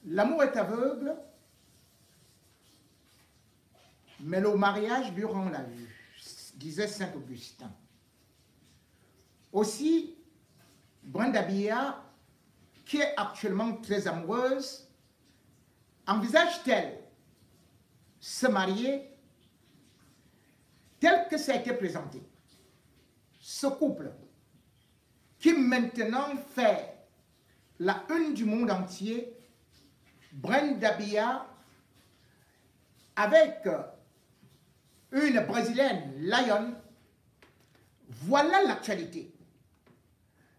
L'amour est aveugle, mais le mariage lui rend la vue, disait Saint Augustin. Aussi, Brenda Biya, qui est actuellement très amoureuse, envisage-t-elle se marier tel que ça a été présenté? Ce couple qui maintenant fait la une du monde entier, Brenda Biya avec une Brésilienne, Lion, voilà l'actualité.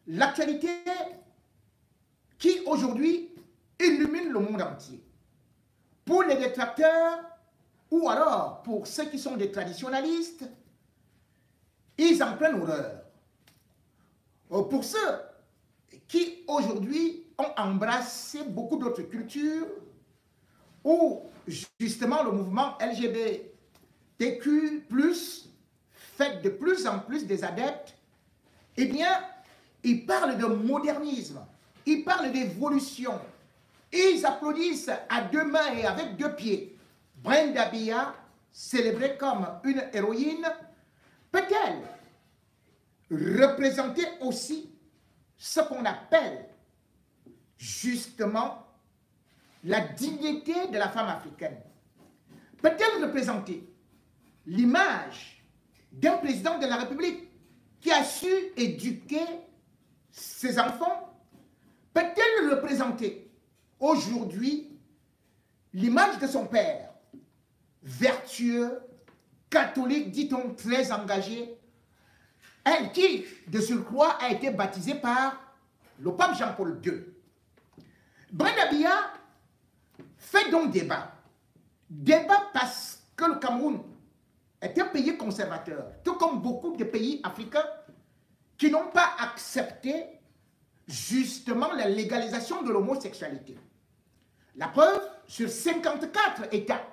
L'actualité qui aujourd'hui illumine le monde entier. Pour les détracteurs, ou alors pour ceux qui sont des traditionalistes, ils en prennent horreur. Pour ceux qui aujourd'hui ont embrassé beaucoup d'autres cultures, où justement le mouvement LGBTQ+, fait de plus en plus des adeptes, eh bien, ils parlent de modernisme, ils parlent d'évolution, ils applaudissent à deux mains et avec deux pieds. Brenda Biya, célébrée comme une héroïne, peut-elle représenter aussi ce qu'on appelle justement la dignité de la femme africaine? Peut-elle représenter l'image d'un président de la République qui a su éduquer ses enfants? Peut-elle représenter aujourd'hui l'image de son père, vertueux, catholique, dit-on, très engagé, elle qui, de surcroît, a été baptisée par le pape Jean-Paul II. Brenda Biya fait donc débat. Débat parce que le Cameroun est un pays conservateur, tout comme beaucoup de pays africains qui n'ont pas accepté justement la légalisation de l'homosexualité. La preuve, sur 54 États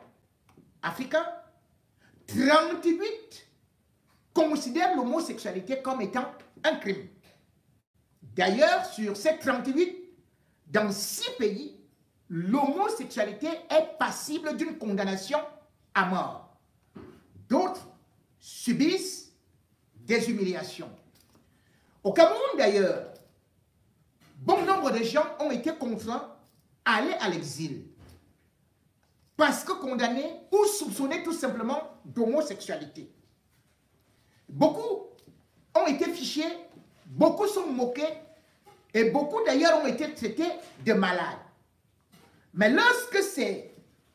africains, 38 considèrent l'homosexualité comme étant un crime. D'ailleurs, sur ces 38, dans 6 pays, l'homosexualité est passible d'une condamnation à mort. D'autres subissent des humiliations. Au Cameroun, d'ailleurs, bon nombre de gens ont été contraints à aller à l'exil parce que condamnés ou soupçonnés tout simplement d'homosexualité. Beaucoup ont été fichés, beaucoup sont moqués et beaucoup d'ailleurs ont été traités de malades. Mais lorsque c'est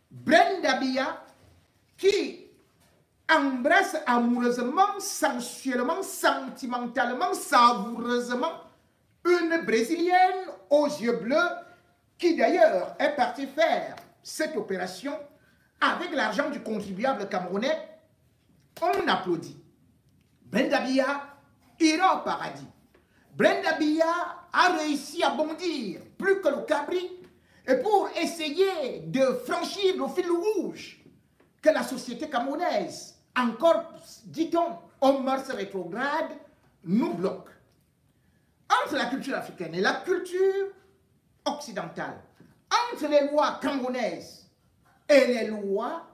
Brenda Biya qui embrasse amoureusement, sensuellement, sentimentalement, savoureusement une Brésilienne aux yeux bleus qui d'ailleurs est partie faire cette opération avec l'argent du contribuable camerounais, on applaudit. Brenda Biya ira au paradis. Brenda Biya a réussi à bondir plus que le cabri et pour essayer de franchir le fil rouge que la société camerounaise, encore, dit-on, aux mœurs rétrogrades, nous bloque. Entre la culture africaine et la culture occidentale, entre les lois camerounaises et les lois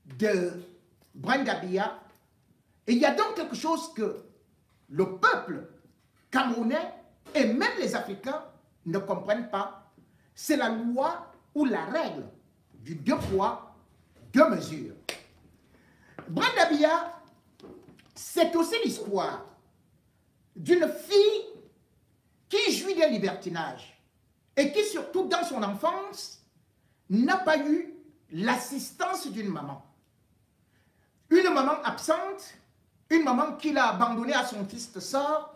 de Brenda Biya, il y a donc quelque chose que le peuple camerounais et même les Africains ne comprennent pas. C'est la loi ou la règle du 2 poids, 2 mesures. Brenda Biya, c'est aussi l'histoire d'une fille qui jouit d'un libertinage et qui, surtout dans son enfance, n'a pas eu l'assistance d'une maman. Une maman absente, une maman qui l'a abandonnée à son triste sort,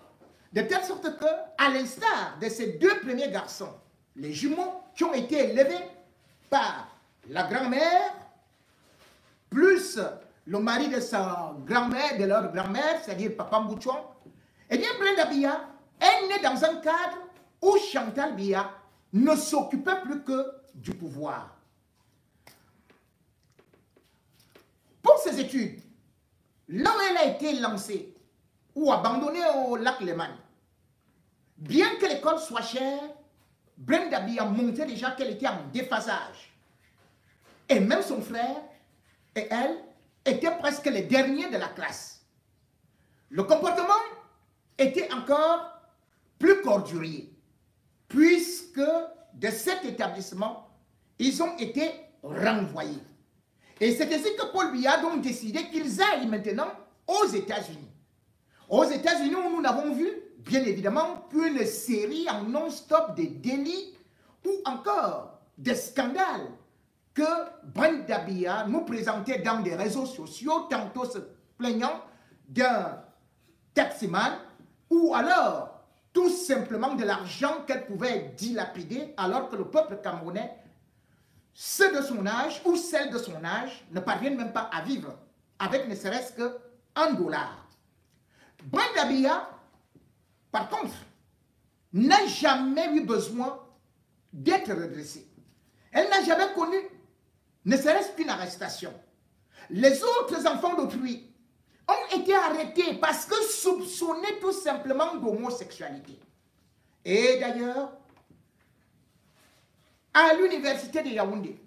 de telle sorte que, à l'instar de ces 2 premiers garçons, les jumeaux qui ont été élevés par la grand-mère, plus le mari de sa grand-mère, de leur grand-mère, c'est-à-dire Papa Mbouchon, eh bien Brenda Biya est née dans un cadre où Chantal Biya ne s'occupait plus que du pouvoir. Pour ses études, là où elle a été lancée ou abandonnée au lac Léman, bien que l'école soit chère, Brenda B a montré déjà qu'elle était en déphasage. Et même son frère et elle étaient presque les derniers de la classe. Le comportement était encore plus cordurier, puisque de cet établissement, ils ont été renvoyés. Et c'est ainsi que Paul Biya a donc décidé qu'ils aillent maintenant aux États-Unis. Aux États-Unis, où nous n'avons vu, bien évidemment, qu'une série en non-stop de délits ou encore de scandales que Brenda Biya nous présentait dans des réseaux sociaux, tantôt se plaignant d'un taximan ou alors tout simplement de l'argent qu'elle pouvait dilapider alors que le peuple camerounais, ceux de son âge ou celles de son âge, ne parviennent même pas à vivre avec ne serait-ce que $1. Brenda Biya, par contre, n'a jamais eu besoin d'être redressée. Elle n'a jamais connu ne serait-ce qu'une arrestation. Les autres enfants d'autrui ont été arrêtés parce que soupçonnés tout simplement d'homosexualité. Et d'ailleurs, à l'université de Yaoundé,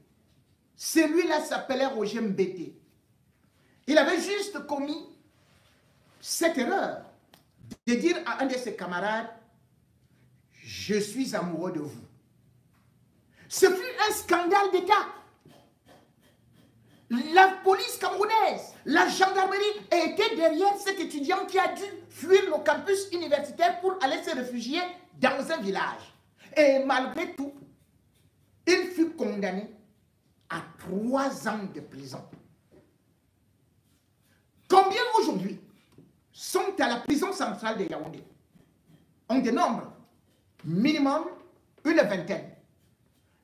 celui-là s'appelait Roger Mbete. Il avait juste commis cette erreur de dire à un de ses camarades, « Je suis amoureux de vous ». Ce fut un scandale d'État. La police camerounaise, la gendarmerie était derrière cet étudiant qui a dû fuir le campus universitaire pour aller se réfugier dans un village. Et malgré tout, il fut condamné à 3 ans de prison. Combien aujourd'hui sont à la prison centrale de Yaoundé? On dénombre minimum une vingtaine.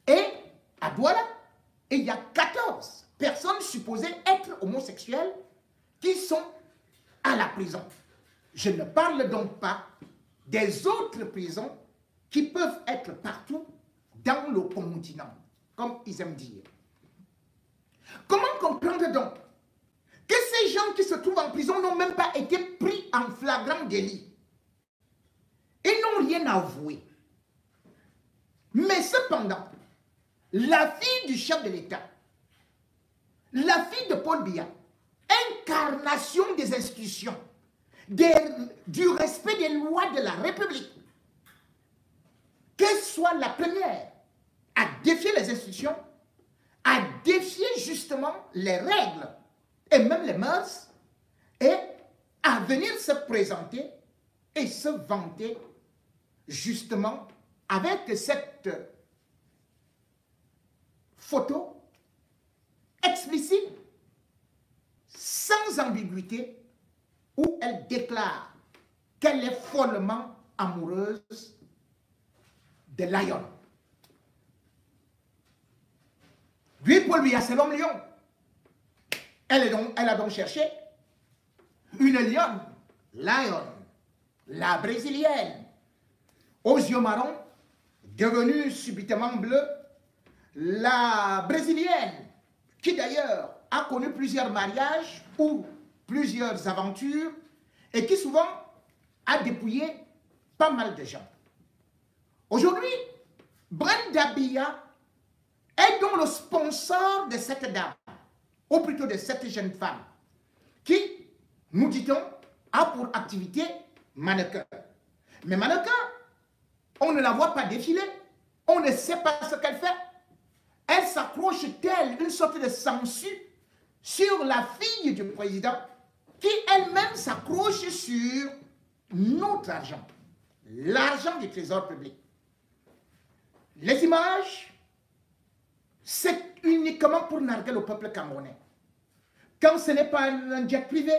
Et à Douala, il y a 14 personnes supposées être homosexuelles qui sont à la prison. Je ne parle donc pas des autres prisons qui peuvent être partout dans le continent, comme ils aiment dire. Comment comprendre donc que ces gens qui se trouvent en prison n'ont même pas été pris en flagrant délit? Ils n'ont rien avoué. Mais cependant, la fille du chef de l'État, la fille de Paul Biya, incarnation des institutions, du respect des lois de la République, qu'elle soit la première à défier les institutions, à défier justement les règles et même les mœurs, et à venir se présenter et se vanter justement avec cette photo explicite, sans ambiguïté, où elle déclare qu'elle est follement amoureuse de Lion. Lui, Paul Biya, c'est l'homme lion. Elle a donc cherché une lionne, Lion, la brésilienne, aux yeux marrons, devenue subitement bleue, la brésilienne, qui d'ailleurs a connu plusieurs mariages ou plusieurs aventures et qui souvent a dépouillé pas mal de gens. Aujourd'hui, Brenda Biya est donc le sponsor de cette dame, ou plutôt de cette jeune femme, qui, nous dit-on, a pour activité mannequin. Mais mannequin, on ne la voit pas défiler, on ne sait pas ce qu'elle fait. Elle s'accroche telle une sorte de sangsue sur la fille du président, qui elle-même s'accroche sur notre argent, l'argent du trésor public. Les images, c'est uniquement pour narguer le peuple camerounais. Quand ce n'est pas un jet privé,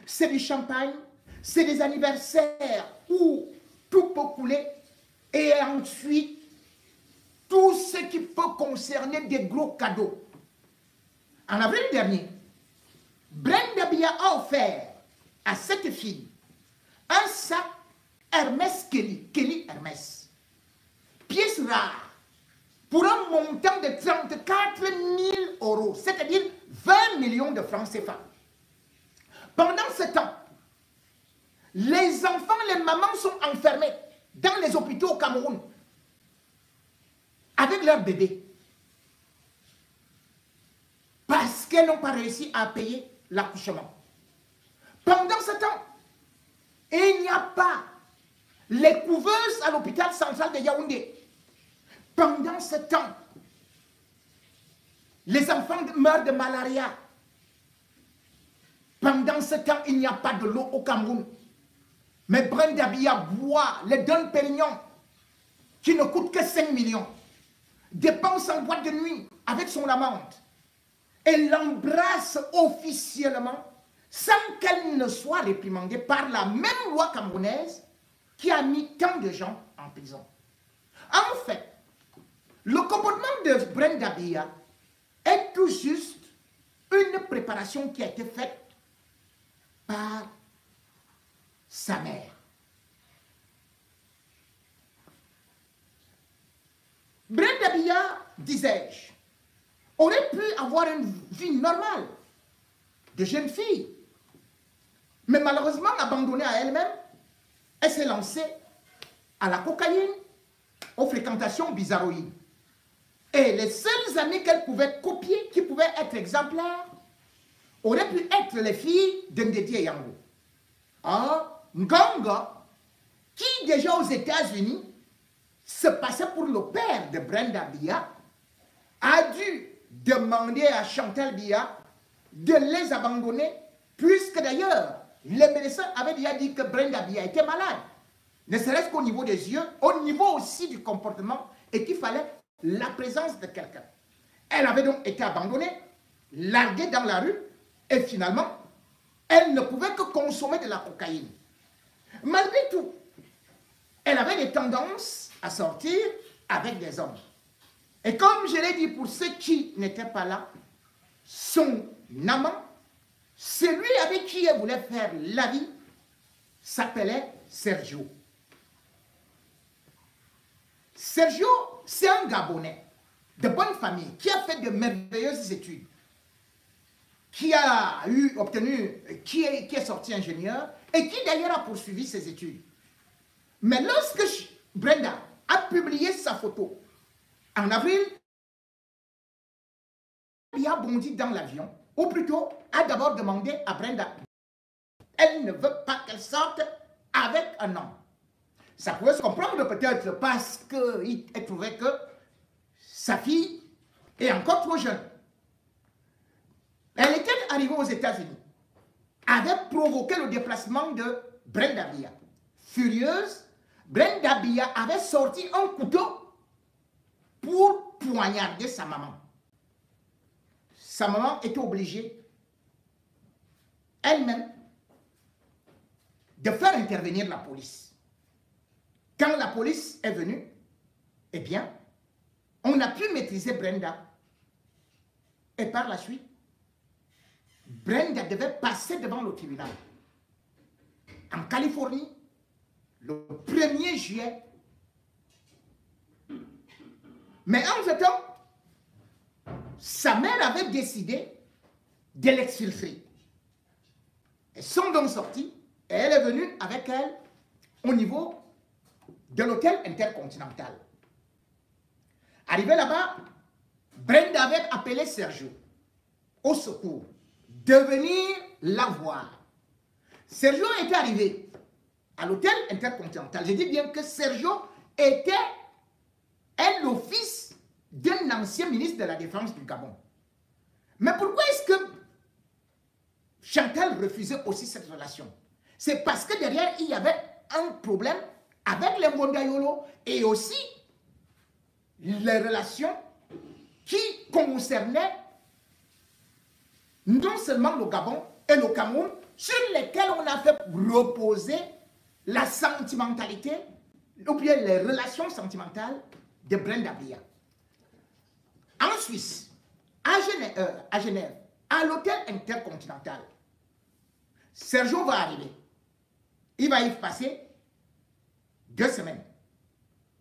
c'est du champagne, c'est des anniversaires où tout peut couler, et ensuite, tout ce qui peut concerner des gros cadeaux. En avril dernier, Brenda Biya a offert à cette fille un sac Hermès Kelly Hermès, pièce rare, pour un montant de 34 000 euros, c'est-à-dire 20 millions de francs CFA. Pendant ce temps, les enfants, les mamans sont enfermés dans les hôpitaux au Cameroun. avec leur bébé. Parce qu'elles n'ont pas réussi à payer l'accouchement. Pendant ce temps, il n'y a pas les couveuses à l'hôpital central de Yaoundé. Pendant ce temps, les enfants meurent de malaria. Pendant ce temps, il n'y a pas de l'eau au Cameroun. Mais Brenda Biya boit les Dom Pérignon qui ne coûtent que 5 millions. Dépense en boîte de nuit avec son amante. Elle l'embrasse officiellement sans qu'elle ne soit réprimandée par la même loi camerounaise qui a mis tant de gens en prison. En fait, le comportement de Brenda Biya est tout juste une préparation qui a été faite par sa mère. Brenda Biya, disais-je, aurait pu avoir une vie normale de jeune fille. Mais malheureusement, abandonnée à elle-même, elle s'est lancée à la cocaïne, aux fréquentations bizarroïdes. Et les seuls amis qu'elle pouvait copier, qui pouvaient être exemplaires, auraient pu être les filles d'Ndedi Yango. Ngonga, qui déjà aux États-Unis se passait pour le père de Brenda Biya, a dû demander à Chantal Biya de les abandonner, puisque d'ailleurs, les médecins avaient déjà dit que Brenda Biya était malade. Ne serait-ce qu'au niveau des yeux, au niveau aussi du comportement, et qu'il fallait la présence de quelqu'un. Elle avait donc été abandonnée, larguée dans la rue, et finalement, elle ne pouvait que consommer de la cocaïne. Malgré tout, elle avait des tendances à sortir avec des hommes. Et comme je l'ai dit pour ceux qui n'étaient pas là, son amant, celui avec qui elle voulait faire la vie, s'appelait Sergio. Sergio, c'est un Gabonais de bonne famille qui a fait de merveilleuses études, qui est sorti ingénieur et qui d'ailleurs a poursuivi ses études. Mais lorsque Brenda a publié sa photo en avril, il a bondi dans l'avion, ou plutôt a d'abord demandé à Brenda. Elle ne veut pas qu'elle sorte avec un homme. Ça pouvait se comprendre peut-être parce qu'elle trouvait que sa fille est encore trop jeune. Elle était arrivée aux États-Unis, avait provoqué le déplacement de Brenda Biya. Furieuse, Brenda Biya avait sorti un couteau pour poignarder sa maman. Sa maman était obligée, elle-même, de faire intervenir la police. Quand la police est venue, eh bien, on a pu maîtriser Brenda. Et par la suite, Brenda devait passer devant le tribunal. En Californie, le 1er juillet. Mais en ce temps, sa mère avait décidé de l'exfiltrer. Elles sont donc sorties et elle est venue avec elle au niveau de l'hôtel intercontinental. Arrivé là-bas, Brenda avait appelé Sergio au secours de venir la voir. Sergio était arrivé à l'hôtel intercontinental. Je dis bien que Sergio était le fils d'un ancien ministre de la Défense du Gabon. Mais pourquoi est-ce que Chantal refusait aussi cette relation? C'est parce que derrière, il y avait un problème avec les Mondayolo et aussi les relations qui concernaient non seulement le Gabon et le Cameroun, sur lesquels on a fait reposer la sentimentalité, ou bien les relations sentimentales de Brenda Biya. En Suisse, à Genève, à l'hôtel intercontinental, Sergio va arriver. Il va y passer 2 semaines.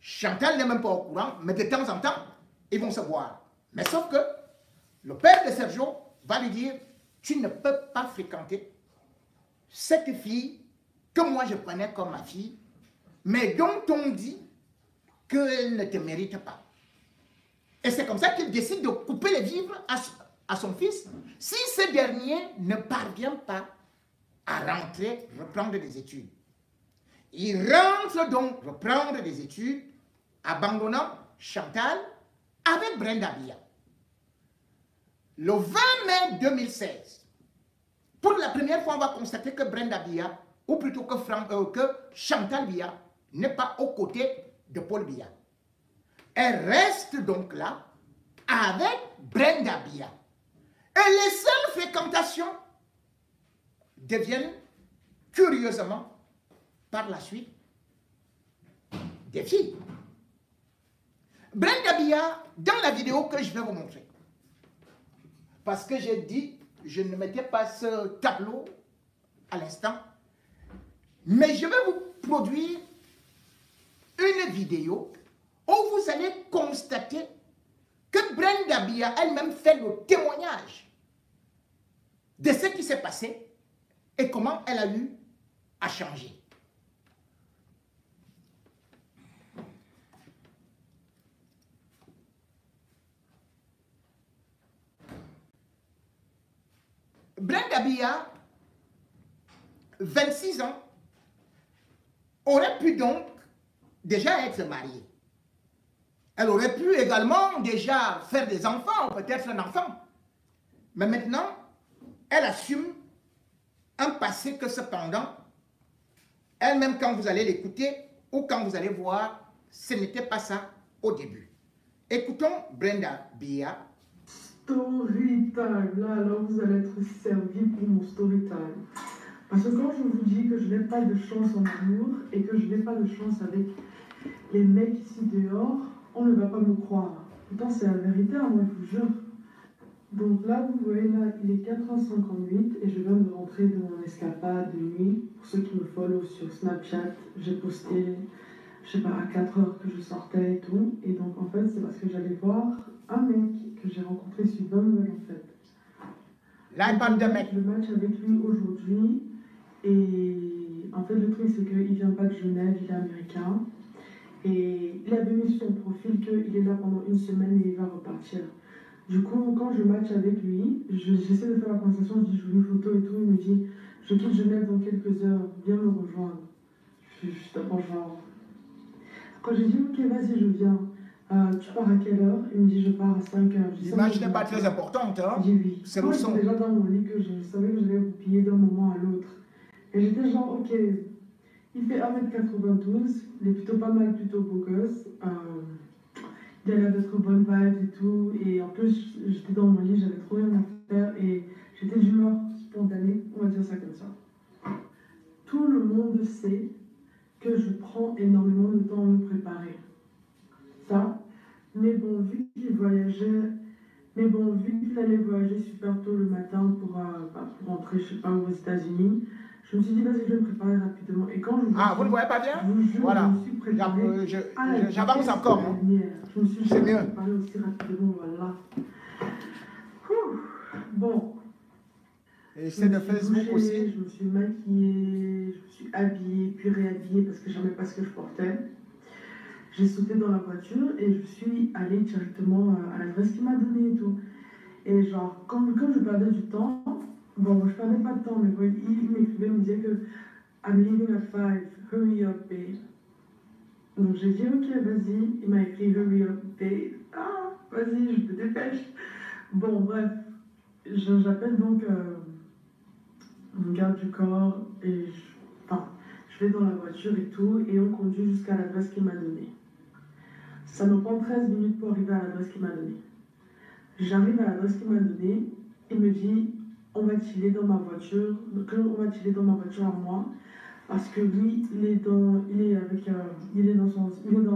Chantal n'est même pas au courant, mais de temps en temps, ils vont se voir. Mais sauf que le père de Sergio va lui dire, tu ne peux pas fréquenter cette fille que moi je prenais comme ma fille, mais dont on dit qu'elle ne te mérite pas. Et c'est comme ça qu'il décide de couper les vivres à son fils si ce dernier ne parvient pas à rentrer, reprendre des études. Il rentre donc reprendre des études, abandonnant Chantal avec Brenda Biya. Le 20 mai 2016, pour la première fois, on va constater que Brenda Biya, ou plutôt que Chantal Biya, n'est pas aux côtés de Paul Biya. Elle reste donc là avec Brenda Biya. Et les seules fréquentations deviennent curieusement, par la suite, des filles. Brenda Biya, dans la vidéo que je vais vous montrer, parce que j'ai dit, je ne mettais pas ce tableau à l'instant, mais je vais vous produire une vidéo où vous allez constater que Brenda Biya elle-même fait le témoignage de ce qui s'est passé et comment elle a eu à changer. Brenda Biya, 26 ans, aurait pu donc déjà être mariée. Elle aurait pu également déjà faire des enfants, peut-être un enfant. Mais maintenant, elle assume un passé que cependant, elle-même quand vous allez l'écouter ou quand vous allez voir, ce n'était pas ça au début. Écoutons Brenda Biya. Story time, là vous allez être servi pour mon story time. Parce que quand je vous dis que je n'ai pas de chance en amour et que je n'ai pas de chance avec les mecs ici dehors, on ne va pas me croire. Pourtant c'est la vérité, hein, moi je vous jure. Donc là vous voyez là, il est 4h58 et je viens de rentrer de mon escapade de nuit. Pour ceux qui me follow sur Snapchat, j'ai posté, je sais pas, à 4h que je sortais et tout. Et donc en fait c'est parce que j'allais voir un mec que j'ai rencontré sur Bumble en fait. Là, il parle de mec. Le match avec lui aujourd'hui. Et en fait, le truc, c'est qu'il vient pas de Genève, il est américain. Et il avait mis sur son profil qu'il est là pendant une semaine et il va repartir. Du coup, quand je match avec lui, j'essaie de faire la conversation, je dis, je veux une photo et tout. Il me dit, je quitte Genève dans quelques heures, viens me rejoindre. Je suis juste d'abord genre. Quand j'ai dit, ok, vas-y, je viens. Tu pars à quelle heure? Il me dit, je pars à 5h. L'image n'est pas très importante, hein? J'ai dit oui. C'est Moi, le son. j'étais déjà dans mon lit que je savais que j'allais goupiller d'un moment à l'autre. Et j'étais genre, ok, il fait 1m92, il est plutôt pas mal, plutôt beau gosse. Il a l'air d'être bonne vibe et tout. Et en plus, j'étais dans mon lit, j'avais trop rien à faire. Et j'étais d'humeur spontanée, on va dire ça comme ça. Tout le monde sait que je prends énormément de temps à me préparer. Ça, mais bon, vu qu'il voyageait, vu qu'il allait voyager super tôt le matin pour rentrer, je sais pas, aux États-Unis, je me suis dit, vas-y, je vais me préparer rapidement. Et quand je vous ne voyez pas bien? je vous jure, Voilà. je me suis préparée. J'avance encore. Hein. Je me suis C'est mieux. préparée aussi rapidement, voilà. Ouh. Bon. Et c'est de Facebook douchée, aussi. Je me suis maquillée, je me suis habillée, puis réhabillée parce que je ne savais pas ce que je portais. J'ai sauté dans la voiture et je suis allée directement à l'adresse qu'il m'a donnée et tout. Et genre, comme je perdais du temps, bon, je perdais pas de temps, mais bon, il m'écrivait, il me disait que I'm leaving at 5, hurry up, babe. Donc j'ai dit, ok, vas-y. Il m'a écrit, hurry up, babe. Ah, vas-y, je te dépêche. Bon, bref, j'appelle donc mon garde du corps et je vais dans la voiture et tout, et on conduit jusqu'à l'adresse qu'il m'a donnée. Ça me prend 13 minutes pour arriver à l'adresse qu'il m'a donnée. J'arrive à l'adresse qu'il m'a donnée, il me dit, on va chiller dans ma voiture, à moi, parce que lui, il est dans la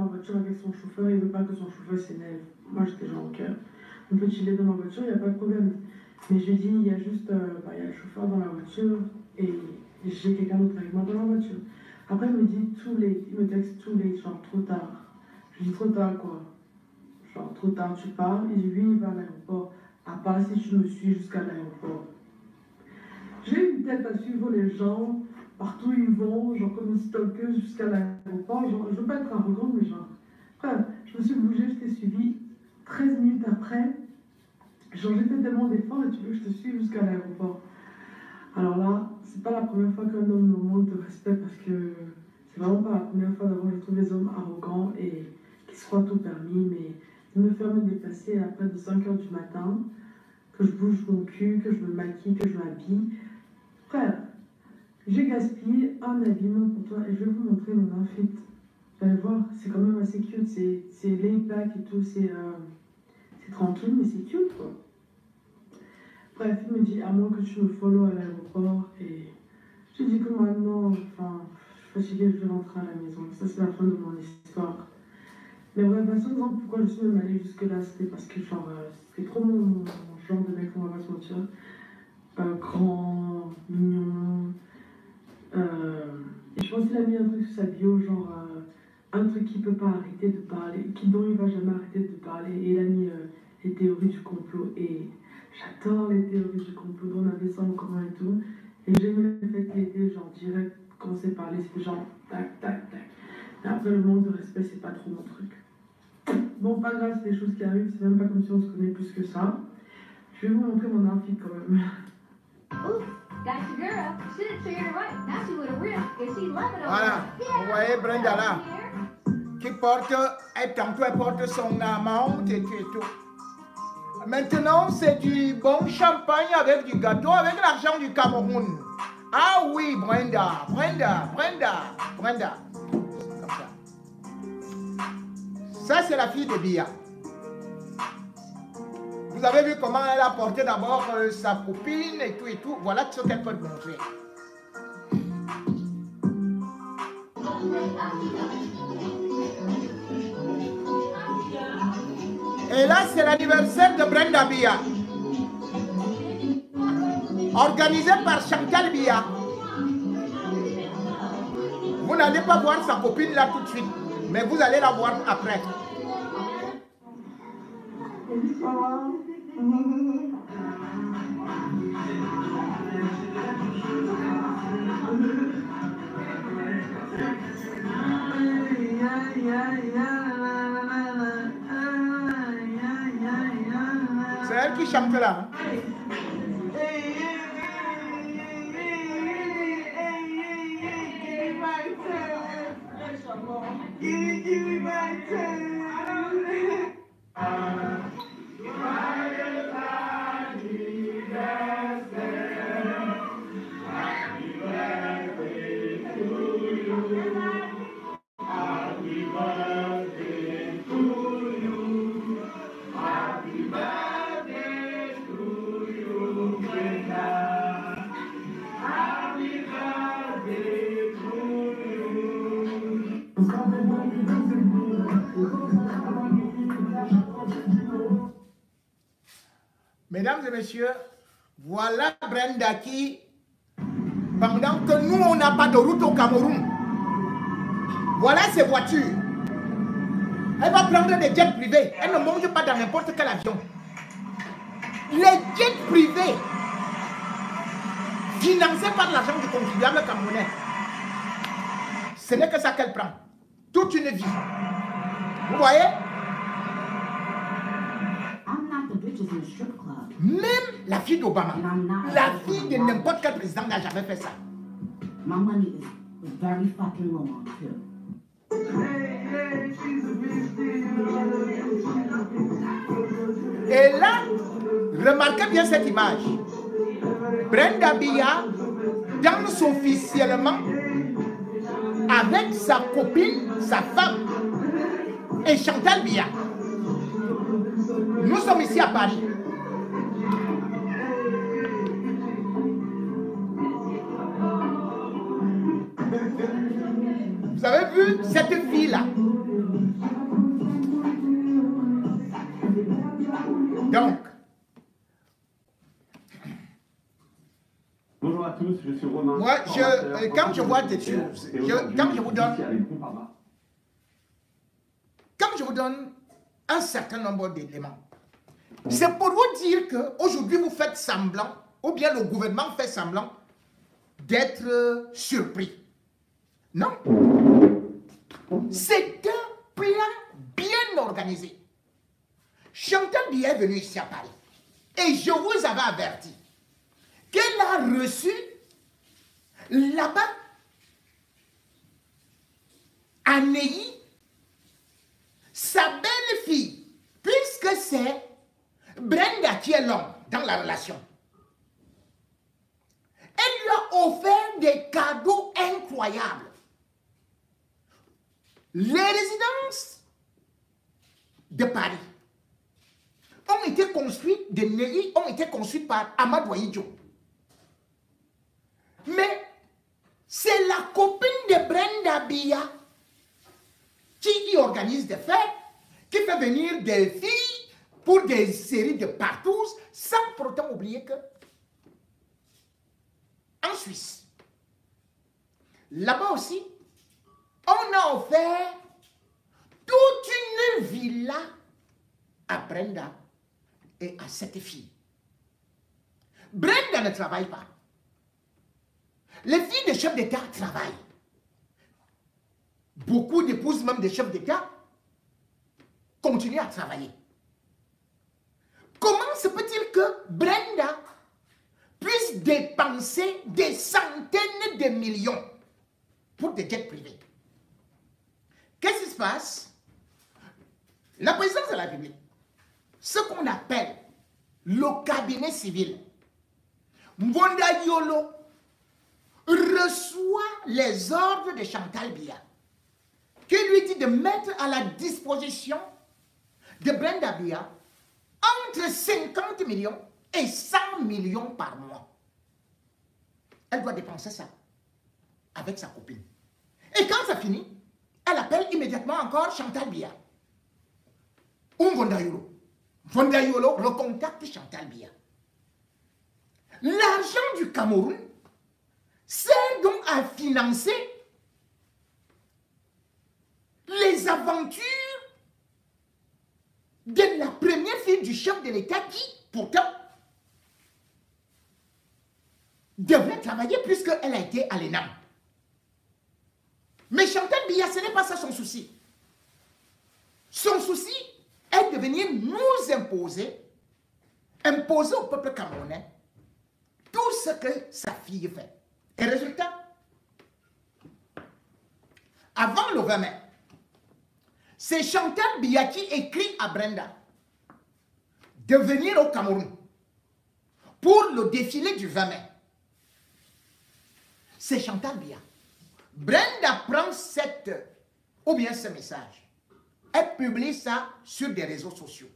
voiture avec son chauffeur, il ne veut pas que son chauffeur s'énerve. Moi, j'étais genre, ok, on peut chiller dans ma voiture, il n'y a pas de problème. Mais je lui dis, il y a juste, il y a le chauffeur dans la voiture, et j'ai quelqu'un d'autre avec moi dans la voiture. Après, il me dit, too late, il me texte too late, genre trop tard. Je dis, trop tard quoi? Genre, trop tard, tu pars. Il dit, oui, il va à l'aéroport. À part si tu me suis jusqu'à l'aéroport. J'ai une tête à suivre les gens, partout où ils vont, genre comme une stalkeuse jusqu'à l'aéroport. Genre, je veux pas être arrogante, mais genre. Frère, je me suis bougée, je t'ai suivi. 13 minutes Genre, j'ai fait tellement d'efforts et tu veux que je te suive jusqu'à l'aéroport. Alors là, c'est pas la première fois qu'un homme me manque de respect parce que c'est vraiment pas la première fois. D'abord, je trouve les hommes arrogants et qui se croient tout permis, mais de me faire me déplacer après de 5 h du matin, que je bouge mon cul, que je me maquille, que je m'habille. Frère, j'ai gaspillé un habillement pour toi et je vais vous montrer mon outfit. Vous allez voir, c'est quand même assez cute, c'est laid back et tout, c'est tranquille, mais c'est cute quoi. Bref, il me dit à moins que tu me follow à l'aéroport et je dis que maintenant, enfin, je suis fatiguée, je vais rentrer à la maison. Ça, c'est la fin de mon histoire. Mais bref, la seule raison pourquoi je suis même allée jusque-là, c'était parce que, genre, c'était trop mon genre de mec, on va pas se mentir. Grand, mignon. Et je pense qu'il a mis un truc sur sa bio, genre, un truc qui peut pas arrêter de parler, dont il va jamais arrêter de parler. Et il a mis les théories du complot. Et j'adore les théories du complot, on avait ça en commun et tout. Et j'aimais le fait qu'il était genre direct, quand on s'est parlé, c'était genre tac, tac, tac. Et après, le manque de respect, c'est pas trop mon truc. Bon, pas grave, c'est des choses qui arrivent, c'est même pas comme si on se connaît plus que ça. Je vais vous montrer mon outfit quand même. Voilà, vous voyez Brenda là, qui porte, tantôt elle porte son amande et tout. Maintenant, c'est du bon champagne avec du gâteau, avec l'argent du Cameroun. Ah oui, Brenda. Comme ça. Ça, c'est la fille de Bia. Vous avez vu comment elle a porté d'abord sa copine et tout. Voilà ce qu'elle peut montrer. Et là, c'est l'anniversaire de Brenda Bia, organisé par Chantal Bia. Vous n'allez pas voir sa copine là tout de suite, mais vous allez la voir après. C'est elle qui chante là. Mesdames et messieurs, voilà Brenda qui, pendant que nous, on n'a pas de route au Cameroun, voilà ses voitures. Elle va prendre des jets privés. Elle ne monte pas dans n'importe quel avion. Les jets privés, financés par l'argent du contribuable camerounais, ce n'est que ça qu'elle prend. Toute une vie. Vous voyez? Même la fille d'Obama, la fille de n'importe quel président n'a jamais fait ça. Et là, remarquez bien cette image. Brenda Bia danse officiellement avec sa copine, sa femme et Chantal Bia. Nous sommes ici à Paris. Vous avez vu cette fille-là? Donc, bonjour à tous, je suis Romain. Moi, quand je vois des choses, quand je vous donne un certain nombre d'éléments, c'est pour vous dire qu'aujourd'hui vous faites semblant, ou bien le gouvernement fait semblant d'être surpris. Non. C'est un plan bien organisé. Chantal Bia est venue ici à Paris. Et je vous avais averti qu'elle a reçu là-bas, à Neuilly, sa belle-fille, puisque c'est Brenda qui est l'homme dans la relation. Elle lui a offert des cadeaux incroyables. Les résidences de Paris ont été construites, de Neuilly ont été construites par Amadou Ahidjo. Mais c'est la copine de Brenda Biya qui y organise des fêtes, qui fait venir des filles pour des séries de partous, sans pourtant oublier que en Suisse, là-bas aussi, on a offert toute une villa à Brenda et à cette fille. Brenda ne travaille pas. Les filles des chefs d'État travaillent. Beaucoup d'épouses, même des chefs d'État, continuent à travailler. Comment se peut-il que Brenda puisse dépenser des centaines de millions pour des jets privés? Qu'est-ce qui se passe? La présidence de la République, ce qu'on appelle le cabinet civil, Mbonda Yolo reçoit les ordres de Chantal Biya, qui lui dit de mettre à la disposition de Brenda Biya entre 50 millions et 100 millions par mois. Elle doit dépenser ça avec sa copine. Et quand ça finit, elle appelle immédiatement encore Chantal Biya. Ou Vondayolo. Vondayolo recontacte Chantal Biya. L'argent du Cameroun sert donc à financer les aventures de la première fille du chef de l'État qui, pourtant, devrait travailler puisqu'elle a été à l'ENAM. Mais Chantal Biya, ce n'est pas ça son souci. Son souci est de venir nous imposer au peuple camerounais tout ce que sa fille fait. Et résultat, avant le 20 mai, c'est Chantal Biya qui écrit à Brenda de venir au Cameroun pour le défilé du 20 mai. C'est Chantal Biya. Brenda prend ce message. Elle publie ça sur des réseaux sociaux.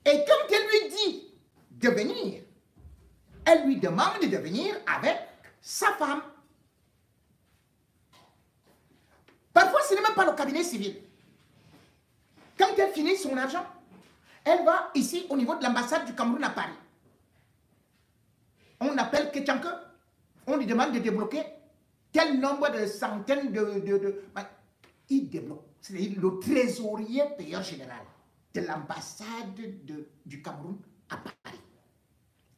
Et quand elle lui dit de venir, elle lui demande de venir avec sa femme. Parfois, ce n'est même pas le cabinet civil. Quand elle finit son argent, elle va ici au niveau de l'ambassade du Cameroun à Paris. On appelle Ketchanke, on lui demande de débloquer tel nombre de centaines il débloque. C'est-à-dire le trésorier payeur général de l'ambassade du Cameroun à Paris.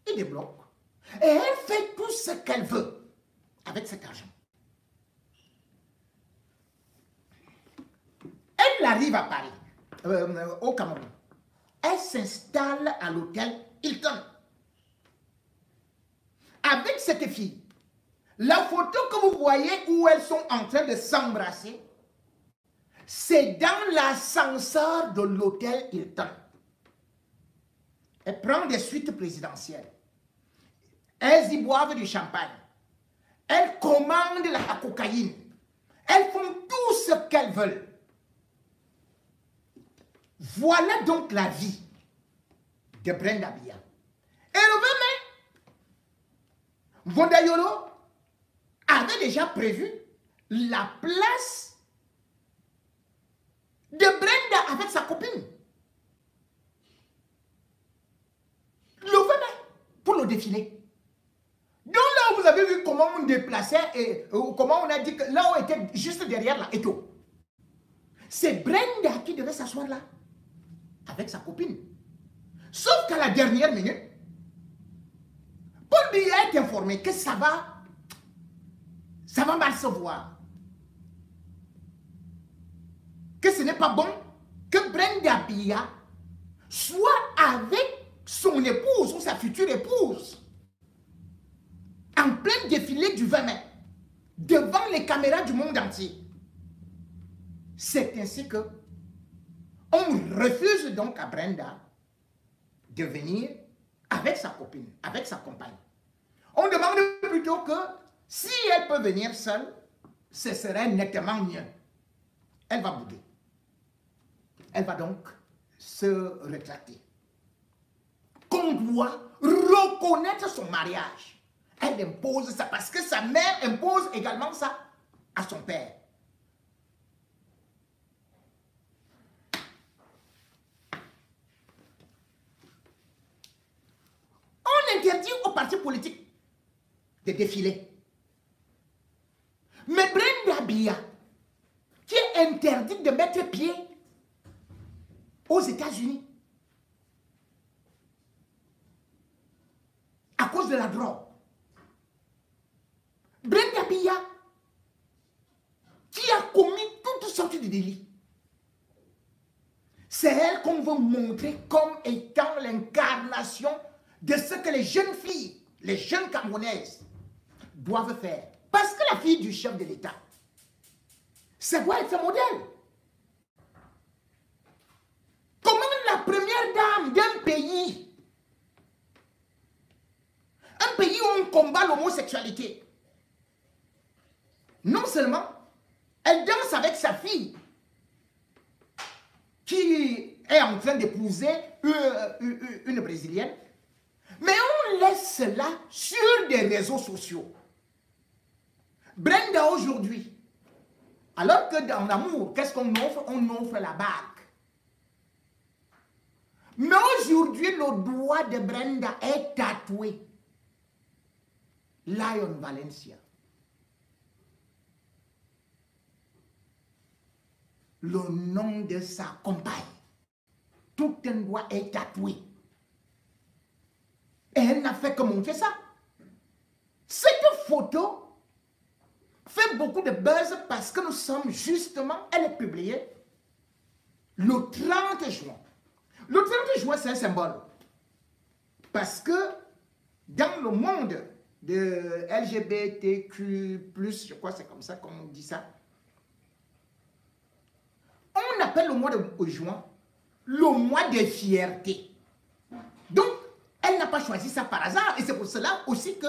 Il débloque. Et elle fait tout ce qu'elle veut avec cet argent. Elle arrive à Paris, au Cameroun. Elle s'installe à l'hôtel Hilton. Avec cette fille, la photo que vous voyez où elles sont en train de s'embrasser, c'est dans l'ascenseur de l'hôtel Hilton. Elle prend des suites présidentielles. Elles y boivent du champagne. Elles commandent la cocaïne. Elles font tout ce qu'elles veulent. Voilà donc la vie de Brenda Biya. Et le 20 mai, Vondayolo avait déjà prévu la place de Brenda avec sa copine. Le 20 mai, pour le défilé. Donc là, vous avez vu comment on déplaçait et comment on a dit que là, on était juste derrière la Eto. C'est Brenda qui devait s'asseoir là, avec sa copine. Sauf qu'à la dernière minute, Paul Biya est informé que ça va mal se voir. Que ce n'est pas bon que Brenda Biya soit avec son épouse ou sa future épouse en plein défilé du 20 mai, devant les caméras du monde entier. C'est ainsi que on refuse donc à Brenda de venir avec sa copine, avec sa compagne. On demande plutôt que si elle peut venir seule, ce serait nettement mieux. Elle va bouder. Elle va donc se rétracter. Qu'on doit reconnaître son mariage. Elle impose ça parce que sa mère impose également ça à son père. On interdit aux partis politiques de défiler. Mais Brenda Biya, qui est interdite de mettre pied aux États-Unis à cause de la drogue. Brenda Biya, qui a commis toutes sortes de délits. C'est elle qu'on veut montrer comme étant l'incarnation de ce que les jeunes filles, les jeunes Camerounaises doivent faire. Parce que la fille du chef de l'État, ça doit être un modèle. Comment la première dame d'un pays où on combat l'homosexualité, non seulement elle danse avec sa fille qui est en train d'épouser une Brésilienne, mais on laisse cela sur des réseaux sociaux. Brenda aujourd'hui, alors que dans l'amour, qu'est-ce qu'on offre? On offre la bague. Mais aujourd'hui, le doigt de Brenda est tatoué. Lion Valencia. Le nom de sa compagne. Tout un doigt est tatoué. Et elle n'a fait que montrer ça. Cette photo fait beaucoup de buzz parce que nous sommes justement, elle est publiée le 30 juin. Le 30 juin, c'est un symbole. Parce que dans le monde de LGBTQ+, je crois que c'est comme ça qu'on dit ça, on appelle le mois de juin le mois de fierté. Donc, elle n'a pas choisi ça par hasard. Et c'est pour cela aussi que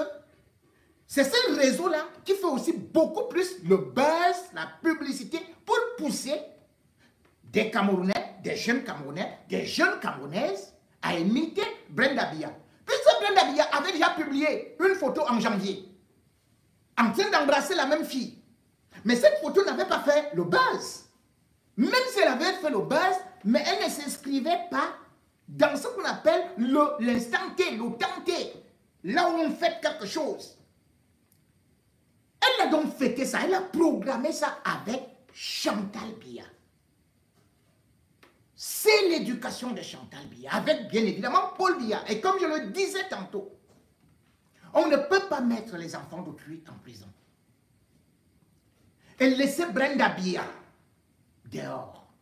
c'est ce réseau-là qui fait aussi beaucoup plus le buzz, la publicité, pour pousser des Camerounais, des jeunes Camerounais, des jeunes Camerounaises à imiter Brenda Biya. Puisque Brenda Biya avait déjà publié une photo en janvier, en train d'embrasser la même fille. Mais cette photo n'avait pas fait le buzz. Même si elle avait fait le buzz, mais elle ne s'inscrivait pas dans ce qu'on appelle l'instant T, le temps T, là où on fait quelque chose. Elle a donc fêté ça, elle a programmé ça avec Chantal Biya. C'est l'éducation de Chantal Biya, avec bien évidemment Paul Biya. Et comme je le disais tantôt, on ne peut pas mettre les enfants d'autrui en prison. Et laisser Brenda Biya dehors,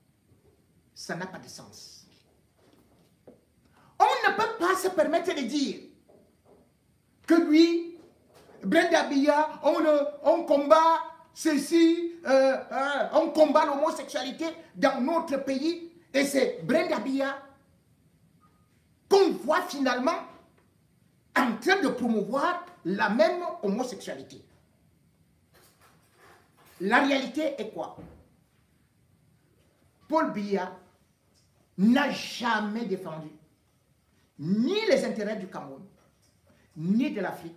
ça n'a pas de sens. On ne peut pas se permettre de dire que lui, Brenda Biya, on combat ceci, on combat l'homosexualité dans notre pays, et c'est Brenda Biya qu'on voit finalement en train de promouvoir la même homosexualité. La réalité est quoi? Paul Biya n'a jamais défendu ni les intérêts du Cameroun, ni de l'Afrique,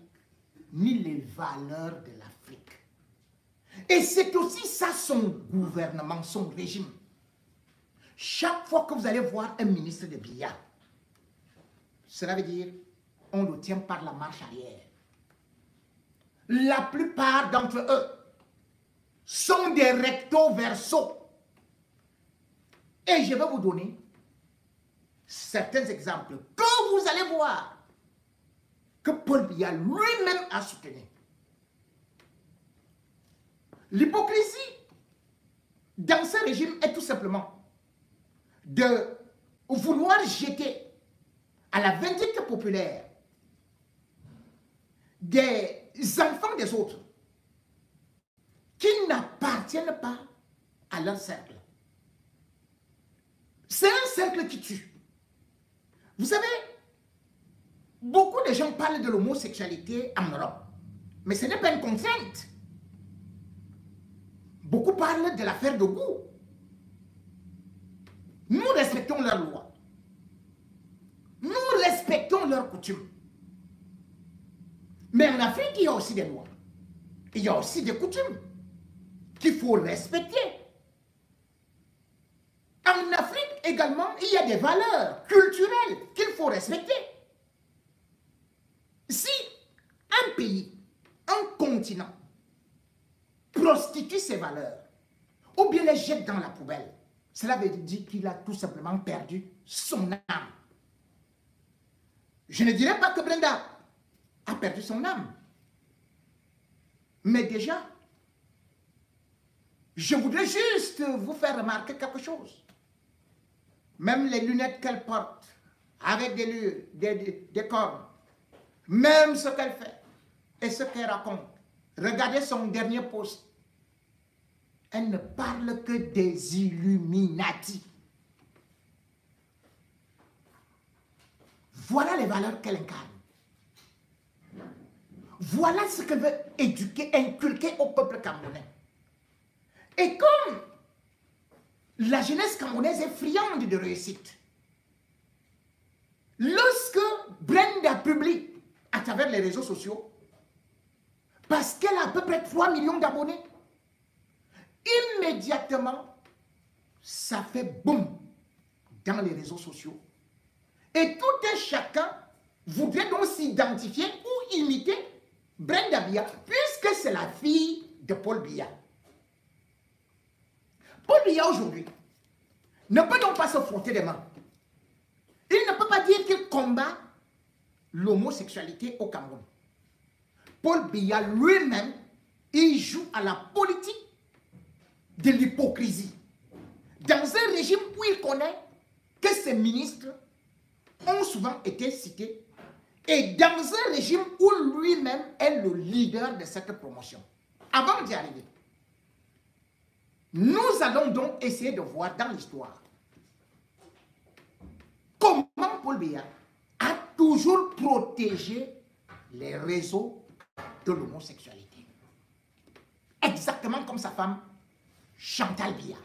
ni les valeurs de l'Afrique. Et c'est aussi ça son gouvernement, son régime. Chaque fois que vous allez voir un ministre de Biya, cela veut dire on le tient par la marche arrière. La plupart d'entre eux sont des recto verso. Et je vais vous donner certains exemples que vous allez voir que Paul Biya lui-même a soutenu. L'hypocrisie dans ce régime est tout simplement de vouloir jeter à la vindicte populaire des enfants des autres qui n'appartiennent pas à leur cercle. C'est un cercle qui tue. Vous savez, beaucoup de gens parlent de l'homosexualité en Europe, mais ce n'est pas une contrainte. Beaucoup parlent de l'affaire de goût. Nous respectons leurs lois. Nous respectons leurs coutumes. Mais en Afrique, il y a aussi des lois. Il y a aussi des coutumes qu'il faut respecter. En Afrique également, il y a des valeurs culturelles qu'il faut respecter. Si un pays, un continent, prostitue ses valeurs, ou bien les jette dans la poubelle, cela veut dire qu'il a tout simplement perdu son âme. Je ne dirais pas que Brenda a perdu son âme. Mais déjà, je voudrais juste vous faire remarquer quelque chose. Même les lunettes qu'elle porte, avec des cornes, même ce qu'elle fait et ce qu'elle raconte, regardez son dernier post. Elle ne parle que des Illuminati. Voilà les valeurs qu'elle incarne. Voilà ce qu'elle veut éduquer, inculquer au peuple camerounais. Et comme la jeunesse camerounaise est friande de réussite, lorsque Brenda publie à travers les réseaux sociaux, parce qu'elle a à peu près 3 millions d'abonnés, immédiatement, ça fait boum dans les réseaux sociaux. Et tout un chacun voudrait donc s'identifier ou imiter Brenda Biya, puisque c'est la fille de Paul Biya. Paul Biya aujourd'hui ne peut donc pas se frotter les mains. Il ne peut pas dire qu'il combat l'homosexualité au Cameroun. Paul Biya lui-même, il joue à la politique de l'hypocrisie. Dans un régime où il connaît que ses ministres ont souvent été cités et dans un régime où lui-même est le leader de cette promotion. Avant d'y arriver, nous allons donc essayer de voir dans l'histoire comment Paul Biya a toujours protégé les réseaux de l'homosexualité. Exactement comme sa femme Chantal Biya.